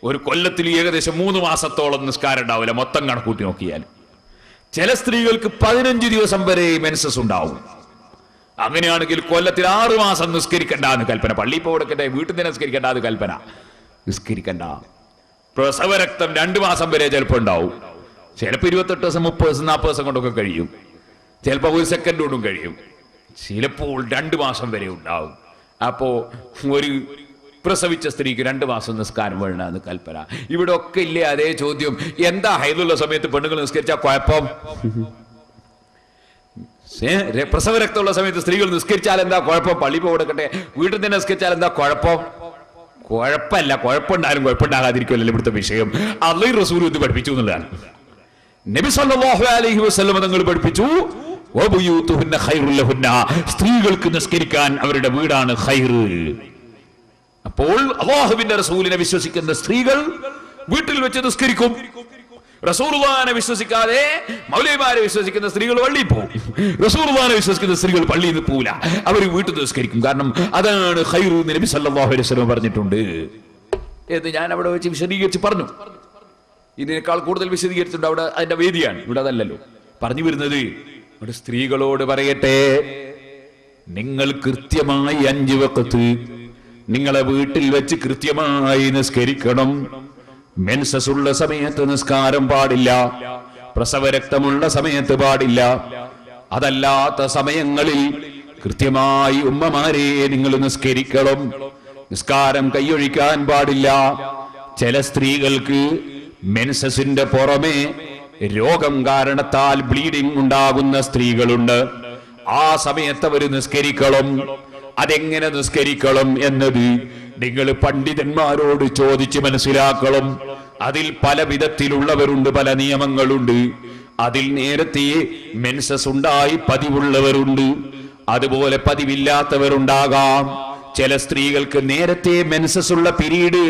ഒരു കൊല്ലത്തിൽ ഏകദേശം 3 മാസത്തോളം നിസ്കാരം ഉണ്ടാവില്ല മൊത്തം കണക്കൂട്ടി നോക്കിയാൽ. ചില സ്ത്രീകൾക്ക് 15 ദിവസം വരെ മെൻസസ് ഉണ്ടാവും. അങ്ങനെയാണെങ്കിൽ കൊല്ലത്തിൽ 6 മാസം നിസ്കരിക്കണ്ടെന്ന് കൽപ്പന. പള്ളിയിൽ പോകേണ്ട, വീട്ടിൽ തന്നെ നിസ്കരിക്കേണ്ട കൽപ്പന. നിസ്കരിക്കണ്ട. പ്രസവരക്തം 2 മാസം വരെ ചിലപ്പോൾ ഉണ്ടാവും. ചിലപ്പോൾ 28 ദിവസം, 30 ദിവസം, 40 ദിവസം കൊണ്ടൊക്കെ കഴിയും. ചിലപ്പോൾ 1 സെക്കൻഡ് കൊണ്ടും കഴിയും. ചിലപ്പോൾ 2 മാസം വരെ ഉണ്ടാവും. അപ്പോ ഒരു പ്രസവിച്ച സ്ത്രീക്ക് 2 മാസം നിസ്കാരം വേണമെന്ന് കൽപ്പന. ഇവിടെ ഒക്കെ ഇല്ലേ അതേ ചോദ്യം, എന്താ ഹൈദുള്ള സമയത്ത് പെണ്ണുങ്ങൾ നിസ്കരിച്ചാൽ കുഴപ്പം? പ്രസവരക്തമുള്ള സമയത്ത് സ്ത്രീകൾ നിസ്കരിച്ചാൽ എന്താ കുഴപ്പം? പള്ളി പോകട്ടെ, വീട്ടിൽ തന്നെ നിസ്കരിച്ചാൽ എന്താ കുഴപ്പം? കുഴപ്പമില്ല. കുഴപ്പമുണ്ടായാലും കുഴപ്പമുണ്ടാകാതിരിക്കുമല്ലോ ഇവിടുത്തെ വിഷയം. അല്ലാഹു റസൂൽ ഇത് പഠിപ്പിച്ചു എന്നുള്ളതാണ്. നബി സല്ലല്ലാഹു അലൈഹി വസല്ലം തങ്ങൾ പഠിപ്പിച്ചു, വബുയൂതുഹുന്ന ഖൈറുൽ ലഹുന്ന, സ്ത്രീകൾക്ക് നിസ്കരിക്കാൻ അവരുടെ വീടാണ് ഖൈർ. അപ്പോൾ അല്ലാഹുവിന്റെ റസൂലിനെ വിശ്വസിക്കുന്ന സ്ത്രീകൾ വീട്ടിൽ വെച്ച് നിസ്കരിക്കും. റസൂലുള്ളാഹിനെ വിശ്വസിക്കാതെ മൗലവിമാരെ വിശ്വസിക്കുന്ന സ്ത്രീകൾ പള്ളിയിൽ പോകും. റസൂലുള്ളാഹിനെ വിശ്വസിക്കുന്ന സ്ത്രീകൾ പള്ളിയിൽ നിന്ന് പോവില്ല, അവർ വീട്ടിൽ നിസ്കരിക്കും. കാരണം അതാണ് ഖൈർ എന്ന് നബി സല്ലല്ലാഹു അലൈഹി വസല്ലം പറഞ്ഞിട്ടുണ്ട് എന്ന് ഞാൻ അവിടെ വെച്ച് വിശദീകരിച്ച് പറഞ്ഞു. ഇതിനേക്കാൾ കൂടുതൽ വിശദീകരിച്ചിട്ടുണ്ട്, അവിടെ അതിന്റെ വേദിയാണ്. ഇവിടെ അതല്ലല്ലോ പറഞ്ഞു വരുന്നത്. ഇവിടെ സ്ത്രീകളോട് പറയട്ടെ, നിങ്ങൾ കൃത്യമായി 5 വഖത്ത് നിങ്ങളെ വീട്ടിൽ വെച്ച് കൃത്യമായി നിസ്കരിക്കണം. മെൻസസ് ഉള്ള സമയത്ത് നിസ്കാരം പാടില്ല, പ്രസവരക്തമുള്ള സമയത്ത് പാടില്ല. അതല്ലാത്ത സമയങ്ങളിൽ കൃത്യമായി ഉമ്മമാരെ നിങ്ങൾ നിസ്കരിക്കണം. നിസ്കാരം കൈയൊഴിക്കാൻ പാടില്ല. ചില സ്ത്രീകൾക്ക് മെൻസസിന്റെ പുറമെ രോഗം കാരണത്താൽ ബ്ലീഡിംഗ് ഉണ്ടാകുന്ന സ്ത്രീകളുണ്ട്. ആ സമയത്ത് അവർ നിസ്കരിക്കണം. അതെങ്ങനെ നിസ്കരിക്കണം എന്നത് നിങ്ങൾ പണ്ഡിതന്മാരോട് ചോദിച്ച് മനസ്സിലാക്കണം. അതിൽ പല വിധത്തിലുള്ളവരുണ്ട്, പല നിയമങ്ങളുണ്ട്. അതിൽ നേരത്തെ മെൻസസ് ഉണ്ടായി പതിവുള്ളവരുണ്ട്, അതുപോലെ പതിവില്ലാത്തവരുണ്ടാകാം. ചില സ്ത്രീകൾക്ക് നേരത്തെ മെൻസസ് ഉള്ള പീരീഡ്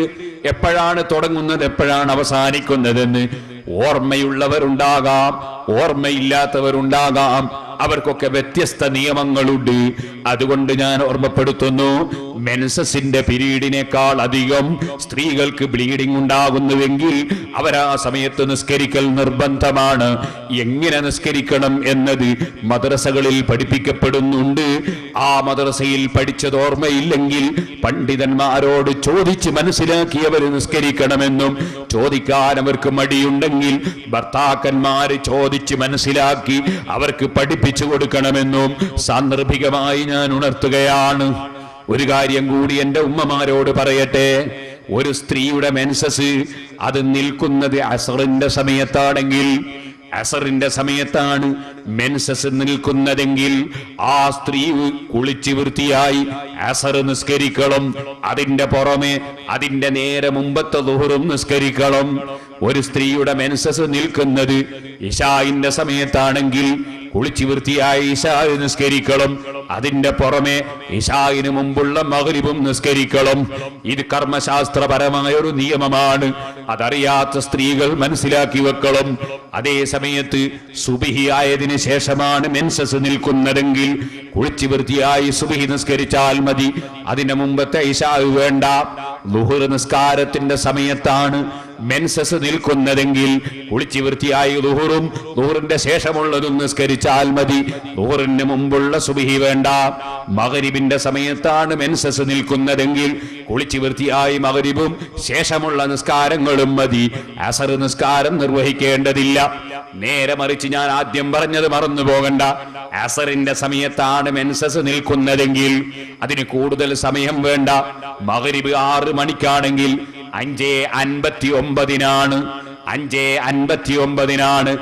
എപ്പോഴാണ് തുടങ്ങുന്നത്, എപ്പോഴാണ് അവസാനിക്കുന്നതെന്ന് ഓർമ്മയുള്ളവരുണ്ടാകാം, ഓർമ്മയില്ലാത്തവരുണ്ടാകാം. അവർക്കൊക്കെ വ്യത്യസ്ത നിയമങ്ങളുണ്ട്. അതുകൊണ്ട് ഞാൻ ഓർമ്മപ്പെടുത്തുന്നു, മെൻസസിന്റെ പീരീഡിനേക്കാൾ അധികം സ്ത്രീകൾക്ക് ബ്ലീഡിംഗ് ഉണ്ടാകുന്നുവെങ്കിൽ അവരാ സമയത്ത് നിസ്കരിക്കൽ നിർബന്ധമാണ്. എങ്ങനെ നിസ്കരിക്കണം എന്നത് മദ്രസകളിൽ പഠിപ്പിക്കപ്പെടുന്നുണ്ട്. ആ മദ്രസയിൽ പഠിച്ചത് ഓർമ്മയില്ലെങ്കിൽ പണ്ഡിതന്മാരോട് ചോദിച്ച് മനസ്സിലാക്കിയവർ നിസ്കരിക്കണമെന്നും, ചോദിക്കാൻ അവർക്ക് മടിയുണ്ടെങ്കിൽ ഭർത്താക്കന്മാര് ചോദിച്ച് മനസ്സിലാക്കി അവർക്ക് പഠിപ്പിച്ചു കൊടുക്കണമെന്നും സാന്ദർഭികമായി ഞാൻ ഉണർത്തുകയാണ്. ഒരു കാര്യം കൂടി എന്റെ ഉമ്മമാരോട് പറയട്ടെ. ഒരു സ്ത്രീയുടെ മെൻസസ് അത് നിൽക്കുന്നത് അസറിന്റെ സമയത്താണെങ്കിൽ, അസറിന്റെ സമയത്താണ് മെൻസസ് നിൽക്കുന്നതെങ്കിൽ ആ സ്ത്രീ കുളിച്ച് വൃത്തിയായി അസർ നിസ്കരിക്കണം. അതിന്റെ പുറമെ അതിന്റെ നേരെ മുമ്പത്തെ ദുഹറും നിസ്കരിക്കണം. ഒരു സ്ത്രീയുടെ മെൻസസ് നിൽക്കുന്നത് ഇശാഇന്റെ സമയത്താണെങ്കിൽ കുളിച്ച് വൃത്തിയായി ഇശാ നിസ്കരിക്കണം. അതിന്റെ പുറമെ ഇശാഇന് മുമ്പുള്ള മഗ്രിബും നിസ്കരിക്കണം. ഇത് കർമ്മശാസ്ത്രപരമായ ഒരു നിയമമാണ്. അതറിയാത്ത സ്ത്രീകൾ മനസ്സിലാക്കി വെക്കണം. അതേ സമയത്ത് സുബ്ഹി ആയതിനു ശേഷമാണ് മെൻസസ് നിൽക്കുന്നതെങ്കിൽ കുളിച്ച് വൃത്തിയായി സുബ്ഹി നിസ്കരിച്ചാൽ മതി. അതിന് മുമ്പത്തെ ഇശാ വേണ്ട. ളുഹർ നിസ്കാരത്തിന്റെ സമയത്താണ് മെൻസസ് നിൽക്കുന്നതെങ്കിൽ കുളിച്ച് വൃത്തിയായി ളുഹറും ളുഹറിന്റെ ശേഷമുള്ളതും നിസ്കരിച്ചാൽ മതി. ളുഹറിന് മുമ്പുള്ള സുബ്ഹി വേണ്ട. മഗ്രിബിന്റെ സമയത്താണ് മെൻസസ് നിൽക്കുന്നതെങ്കിൽ കുളിച്ച് വൃത്തിയായി മഗ്രിബും ശേഷമുള്ള നിസ്കാരങ്ങളും മതി. അസർ നിസ്കാരം നിർവഹിക്കേണ്ടതില്ല. നേരെ മറിച്ച് ഞാൻ ആദ്യം പറഞ്ഞത് മറന്നു പോകണ്ട. അസറിന്റെ സമയത്താണ് മെൻസസ് നിൽക്കുന്നതെങ്കിൽ അതിന് കൂടുതൽ സമയം വേണ്ട. മഗ്രിബ് 6 മണിക്കാണെങ്കിൽ 5:59 5:59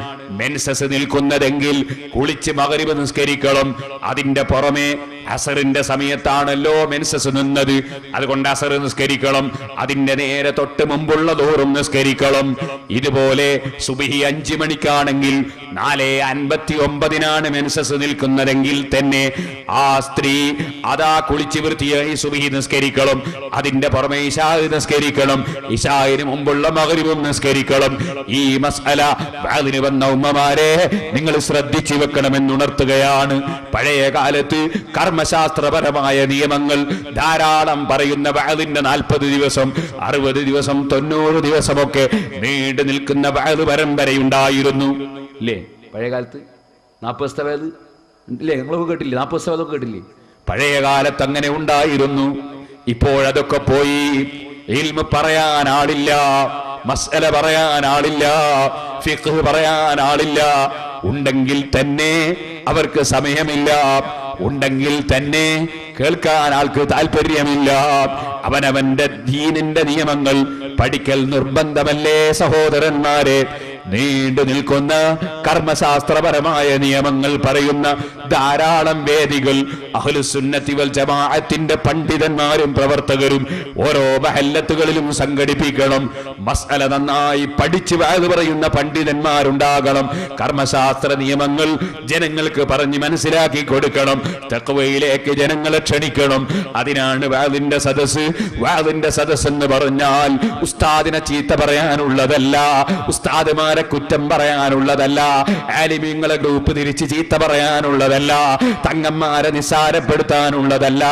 മെൻസസ് നിൽക്കുന്നതെങ്കിൽ കുളിച്ച് മഗ്രിബ് നിസ്കരിക്കണം. അതിന്റെ പുറമെ അസറിന്റെ സമയത്താണല്ലോ മെൻസസ് നിന്നത്, അതുകൊണ്ട് അസർ നിസ്കരിക്കണം. അതിന്റെ നേരെ തൊട്ട് മുമ്പുള്ള ദൂറും നിസ്കരിക്കണം. ഇതുപോലെ സുബ്ഹി 5 മണിക്കാണെങ്കിൽ 4:59 മെൻസസ് നിൽക്കുന്നതെങ്കിൽ തന്നെ ആ സ്ത്രീ അതാ കുളിച്ച് വൃത്തിയായി സുബ്ഹി നിസ്കരിക്കണം. അതിന്റെ പുറമെ ഇശാ നിസ്കരിക്കണം. ഇശാഇന് മുമ്പുള്ള മഗ്രിബും നിസ്കരിക്കണം. ഈ മസ്അല ബാദിന് വന്ന ഉമ്മമാരെ നിങ്ങൾ ശ്രദ്ധിച്ചു വെക്കണമെന്നുണർത്തുകയാണ്. പഴയ കാലത്ത് കർമ്മശാസ്ത്രപരമായ നിയമങ്ങൾ ധാരാളം പറയുന്ന വഅദിന്റെ 40 ദിവസം 60 ദിവസം 90 ദിവസമൊക്കെ നീണ്ടു നിൽക്കുന്ന വഅദ് പരമ്പരയുണ്ടായിരുന്നു. ഇല്ലേ പഴയ കാലത്ത് 40 ദിവസത്തെ വഅദ് ഇല്ലേ? നിങ്ങളൊക്കെ കേട്ടില്ലേ? 40 ദിവസത്തെ വഅദൊക്കെ കേട്ടില്ലേ? പഴയ കാലത്ത് അങ്ങനെ ഉണ്ടായിരുന്നു. ഇപ്പോഴതൊക്കെ പോയി. ഇൽമ് പറയാൻ ആളില്ല, മസ്അല പറയാൻ ആളില്ല, ഫിഖ് പറയാൻ ആളില്ല. ഉണ്ടെങ്കിൽ തന്നെ അവർക്ക് സമയമില്ല, ഉണ്ടെങ്കിൽ തന്നെ കേൾക്കാൻ ആൾക്ക് താല്പര്യമില്ല. അവനവന്റെ ദീനിന്റെ നിയമങ്ങൾ പഠിക്കൽ നിർബന്ധമല്ലേ സഹോദരന്മാരെ? നീണ്ടു നിൽക്കുന്ന കർമ്മശാസ്ത്രപരമായ നിയമങ്ങൾ പറയുന്ന ധാരാളം വേദികൾ അഹ്ലുസുന്നത്തി വൽ ജമാഅത്തിന്റെ പണ്ഡിതന്മാരും പ്രവർത്തകരും ഓരോ മഹല്ലത്തുകളിലും സംഘടിപ്പിക്കണം. മസ്അല നന്നായി പഠിച്ചു വഅദ് പറയുന്ന പണ്ഡിതന്മാരുണ്ടാകണം. കർമ്മശാസ്ത്ര നിയമങ്ങൾ ജനങ്ങൾക്ക് പറഞ്ഞ് മനസ്സിലാക്കി കൊടുക്കണം. തഖ്വയിലേക്ക് ജനങ്ങളെ ക്ഷണിക്കണം. അതിനാണ് വഅദിന്റെ സദസ്സ്. വഅദിന്റെ സദസ്സ് എന്ന് പറഞ്ഞാൽ ഉസ്താദിനെ ചീത്ത പറയാനുള്ളതല്ല, ഉസ്താദുമാരെ കുറ്റം പറയാനുള്ളതല്ല, ആലിമീങ്ങളെ ഗ്രൂപ്പ് തിരിച്ച് ചീത്ത പറയാനുള്ളതല്ല, തങ്ങന്മാരെ നിസ്സാരപ്പെടുത്താനുള്ളതല്ല.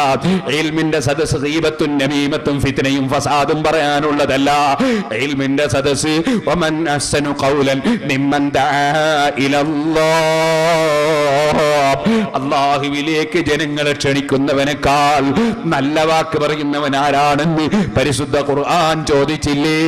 ഇൽമിന്റെ സദസ്സ് ഗീബത്തും നമീമത്തും ഫിത്നയും ഫസാദും പറയാനുള്ളതല്ല. ഇൽമിന്റെ സദസ്സ് വമൻ അഹ്സനു ഖൗലൻ മിമ്മൻ ദആ ഇലല്ലാഹ്, അല്ലാഹുവിലേക്ക് ജനങ്ങളെ ക്ഷണിക്കുന്നവനേക്കാൾ നല്ല വാക്ക് പറയുന്നവൻ ആരാണെന്ന് പരിശുദ്ധ ഖുർആൻ ചോദിച്ചില്ലേ?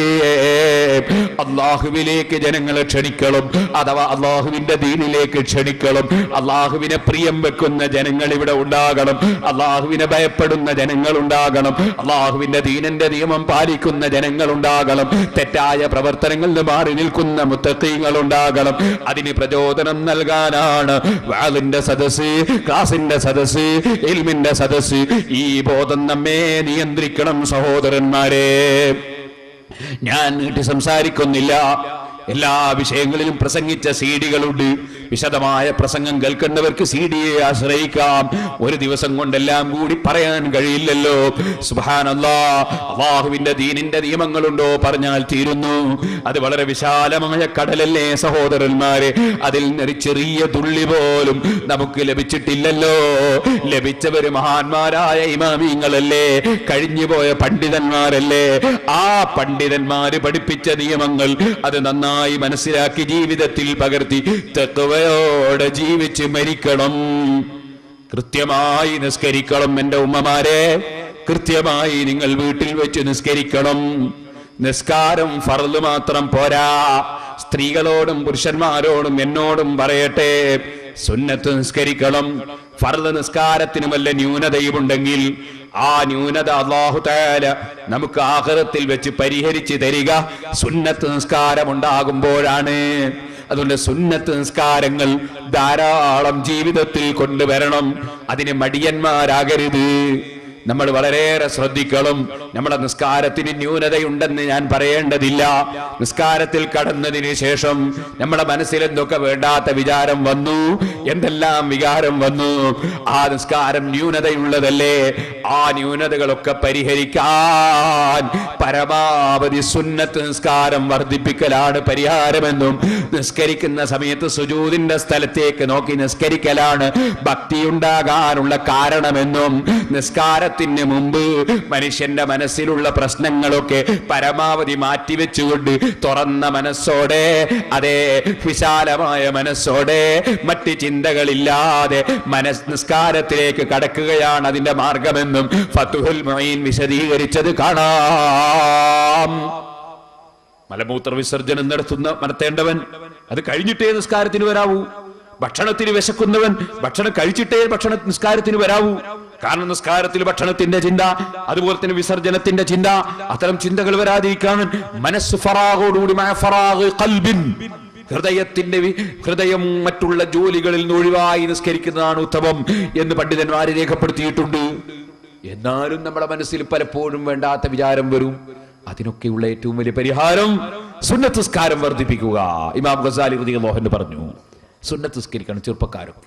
അല്ലാഹുവിലേക്ക് ജനങ്ങളെ ക്ഷണിക്കണം, അഥവാ അല്ലാഹുവിന്റെ ദീനിലേക്ക് ക്ഷണിക്കണം. അല്ലാഹുവിനെ പ്രിയം വെക്കുന്ന ജനങ്ങൾ ഇവിടെ ഉണ്ടാകണം, അല്ലാഹുവിനെ ഭയപ്പെടുന്ന ജനങ്ങൾ ഉണ്ടാകണം, അല്ലാഹുവിന്റെ ദീനിന്റെ നിയമം പാലിക്കുന്ന ജനങ്ങൾ ഉണ്ടാകണം, തെറ്റായ പ്രവർത്തനങ്ങളിൽ മാറി നിൽക്കുന്ന മുത്തഖീങ്ങൾ ഉണ്ടാകണം. അതിന് പ്രചോദനം നൽകാനാണ് വഅദിന്റെ സദസ്സ്, ക്ലാസിന്റെ സദസ്സ്, ഇൽമിന്റെ സദസ്സ്. ഈ ബോധം നമ്മെ നിയന്ത്രിക്കണം സഹോദരന്മാരെ. ഞാൻ നീട്ടി സംസാരിക്കുന്നില്ല. എല്ലാ വിഷയങ്ങളിലും പ്രസംഗിച്ച സീഡികളുണ്ട്. വിശദമായ പ്രസംഗം കേൾക്കേണ്ടവർക്ക് സീഡിയെ ആശ്രയിക്കാം. ഒരു ദിവസം കൊണ്ടെല്ലാം കൂടി പറയാൻ കഴിയില്ലല്ലോ. സുബ്ഹാനല്ലാഹ്, അല്ലാഹുവിന്റെ ദീനിന്റെ നിയമങ്ങളുണ്ടോ പറഞ്ഞാൽ തീരുന്നു. അത് വളരെ വിശാലമായ കടലല്ലേ സഹോദരന്മാരെ? അതിൽ ഒരു ചെറിയ തുള്ളി പോലും നമുക്ക് ലഭിച്ചിട്ടില്ലല്ലോ. ലഭിച്ചവര് മഹാന്മാരായ ഇമാമിങ്ങളല്ലേ, കഴിഞ്ഞുപോയ പണ്ഡിതന്മാരല്ലേ. ആ പണ്ഡിതന്മാര് പഠിപ്പിച്ച നിയമങ്ങൾ അത് നന്നായി മനസ്സിലാക്കി ജീവിതത്തിൽ പകർത്തി തഖ്വയോടെ ജീവിച്ച് മരിക്കണം. കൃത്യമായി നിസ്കരിക്കണം. എന്റെ ഉമ്മമാരെ, കൃത്യമായി നിങ്ങൾ വീട്ടിൽ വെച്ച് നിസ്കരിക്കണം. നിസ്കാരം ഫർള് മാത്രം പോരാ. സ്ത്രീകളോടും പുരുഷന്മാരോടും എന്നോടും പറയട്ടെ, സുന്നത്ത് നിസ്കരിക്കണം. ഫർള് നിസ്കാരത്തിന് വല്ല ന്യൂനതയുമുണ്ടെങ്കിൽ ആ ന്യൂനത അല്ലാഹു തആല നമുക്ക് ആഖിറത്തിൽ വെച്ച് പരിഹരിച്ച് തരിക സുന്നത്ത് നിസ്കാരം ഉണ്ടാകുമ്പോഴാണ്. അതുകൊണ്ട് സുന്നത്ത് നിസ്കാരങ്ങൾ ധാരാളം ജീവിതത്തിൽ കൊണ്ടുവരണം. അതിന് മടിയന്മാരാകരുത്. നമ്മൾ വളരെയേറെ ശ്രദ്ധിക്കണം. നമ്മുടെ നിസ്കാരത്തിന് ന്യൂനതയുണ്ടെന്ന് ഞാൻ പറയേണ്ടതില്ല. നിസ്കാരത്തിൽ കടന്നതിന് ശേഷം നമ്മുടെ മനസ്സിൽ എന്തൊക്കെ വേണ്ടാത്ത വിചാരം വന്നു, എന്തെല്ലാം വികാരം വന്നു, ആ നിസ്കാരം ന്യൂനതയുള്ളതല്ലേ. ആ ന്യൂനതകളൊക്കെ പരിഹരിക്കാൻ പരമാവധി സുന്നത്ത് നിസ്കാരം വർദ്ധിപ്പിക്കലാണ് പരിഹാരമെന്നും നിസ്കരിക്കുന്ന സമയത്ത് സുജൂദിന്റെ സ്ഥലത്തേക്ക് നോക്കി നിസ്കരിക്കലാണ് ഭക്തിയുണ്ടാകാനുള്ള കാരണമെന്നും നിസ്കാരത്തിന് മുമ്പ് മനുഷ്യന്റെ മനസ്സിലുള്ള പ്രശ്നങ്ങളൊക്കെ പരമാവധി മാറ്റിവെച്ചുകൊണ്ട് തുറന്ന മനസ്സോടെ, അതേ വിശാലമായ മനസ്സോടെ, മറ്റ് ചിന്തകളില്ലാതെ നിസ്കാരത്തിലേക്ക് കടക്കുകയാണ് അതിന്റെ മാർഗമെന്നും ഫതുഹുൽ മുഈൻ വിശദീകരിച്ചത് കാണാം. മലമൂത്ര വിസർജനം നടത്തേണ്ടവൻ അത് കഴിഞ്ഞിട്ടേ നിസ്കാരത്തിന് വരാവൂ. ഭക്ഷണത്തിന് വിശക്കുന്നവൻ ഭക്ഷണം കഴിച്ചിട്ടേ നിസ്കാരത്തിന് വരാവൂ. കാരണം നിസ്കാരത്തിൽ ഭക്ഷണത്തിന്റെ ചിന്ത, അതുപോലെ തന്നെ വിസർജനത്തിന്റെ ചിന്ത, അത്തരം ചിന്തകൾ വരാതിരിക്കാൻ മനസ്സ് ഫറാഗോടുകൂടി ഹൃദയം മറ്റുള്ള ജോലികളിൽ നിന്ന് ഒഴിവായി നിസ്കരിക്കുന്നതാണ് ഉത്തമം എന്ന് പണ്ഡിതന്മാര് രേഖപ്പെടുത്തിയിട്ടുണ്ട്. എന്നാലും നമ്മുടെ മനസ്സിൽ പലപ്പോഴും വേണ്ടാത്ത വിചാരം വരും. അതിനൊക്കെയുള്ള ഏറ്റവും വലിയ പരിഹാരം സുന്നത്ത് നിസ്കാരം വർദ്ധിപ്പിക്കുക. ഇമാം ഗസാലി റളിയല്ലാഹു അൻഹു പറഞ്ഞു, സുന്നത്ത് നിസ്കരിക്കണം ചെറുപ്പക്കാരും.